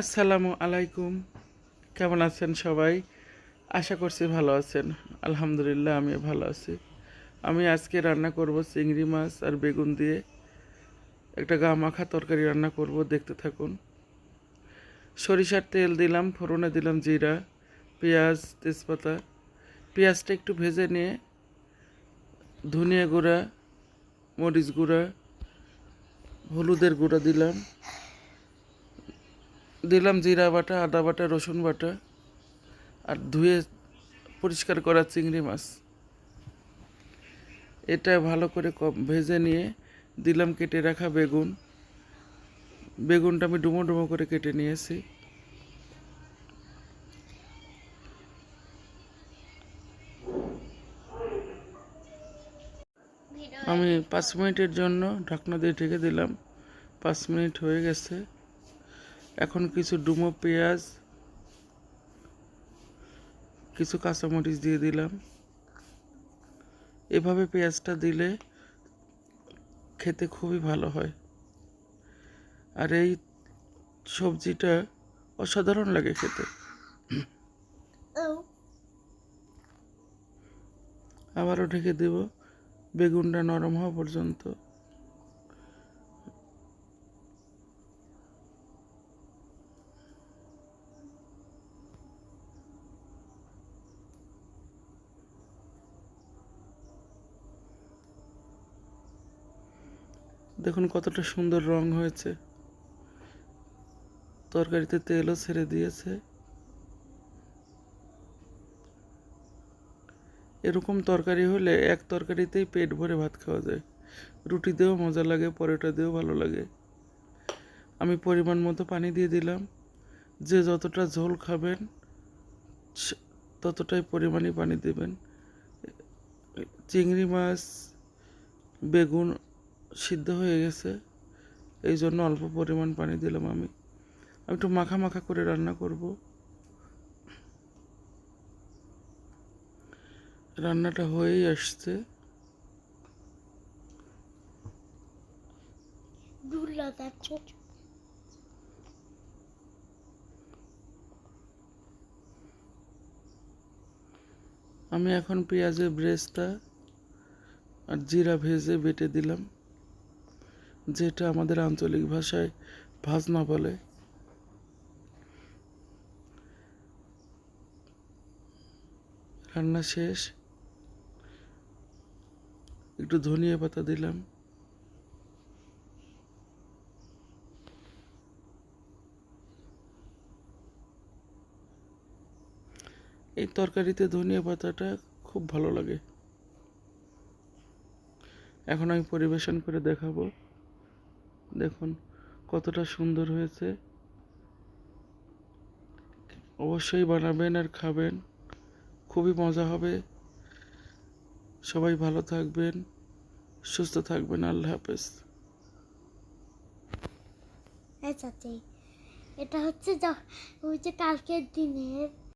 আসসালামু আলাইকুম। কেমন আছেন সবাই? আশা করছি ভালো আছেন। আলহামদুলিল্লাহ আমিও ভালো আছি। আমি আজকে রান্না করব চিংড়ি মাছ আর বেগুন দিয়ে একটা গা মাখা তরকারি রান্না করব, দেখতে থাকুন। সরিষার তেল দিলাম, ফোড়নে দিলাম জিরা, পেঁয়াজ, তেজপাতা। পেঁয়াজটা একটু ভেজে নিয়ে ধনিয়া গুঁড়া, মরিচ গুঁড়া, হলুদের গুঁড়া দিলাম, জিরা বাটা, আদা বাটা, রসুন বাটা আর ধুয়ে পরিষ্কার করা চিংড়ি মাছ। এটা ভালো করে ভেজে নিয়ে দিলাম কেটে রাখা বেগুন। বেগুনটা আমি ডুমো ডুমো করে কেটে নিয়েছি। আমি 5 মিনিটের জন্য ঢাকনা দিয়ে ঢেকে দিলাম। 5 মিনিট হয়ে গেছে। এখন কিছু ডুমো পেঁয়াজ, কিছু কাঁচামরিচ দিয়ে দিলাম। এভাবে পেঁয়াজটা দিলে খেতে খুবই ভালো হয়, আর এই সবজিটা অসাধারণ লাগে খেতে। আবারও ঢেকে দেব বেগুনটা নরম হওয়া পর্যন্ত। দেখুন কতটা সুন্দর রং হয়েছে, তরকারিতে তেলও ছেড়ে দিয়েছে। এরকম তরকারি হলে এক তরকারিতেই পেট ভরে ভাত খাওয়া যায়। রুটি দিয়েও মজা লাগে, পরোটা দিয়েও ভালো লাগে। আমি পরিমাণ মতো পানি দিয়ে দিলাম। যে যতটা ঝোল খাবেন ততটাই পরিমাণই পানি দেবেন। চিংড়ি মাছ, বেগুন সিদ্ধ হয়ে গেছে, এই জন্য অল্প পরিমাণ পানি দিলাম। আমি একটু মাখা মাখা করে রান্না করব। রান্নাটা হয়েই আসছে। আমি এখন পেঁয়াজের ব্রেস্তা আর জিরা ভেজে বেটে দিলাম, যেটা আমাদের আঞ্চলিক ভাষায় ভাজনা বলে। রান্না শেষ। একটু ধনিয়া পাতা দিলাম। এই তরকারিতে ধনিয়া পাতাটা খুব ভালো লাগে। এখন আমি পরিবেশন করে দেখাবো। দেখুন কতটা সুন্দর হয়েছে। অবশ্যই বানাবেন আর খাবেন, খুবই মজা হবে। সবাই ভালো থাকবেন, সুস্থ থাকবেন। আল্লাহ হাফেজ। এটা হচ্ছে ওই যে কালকের দিনের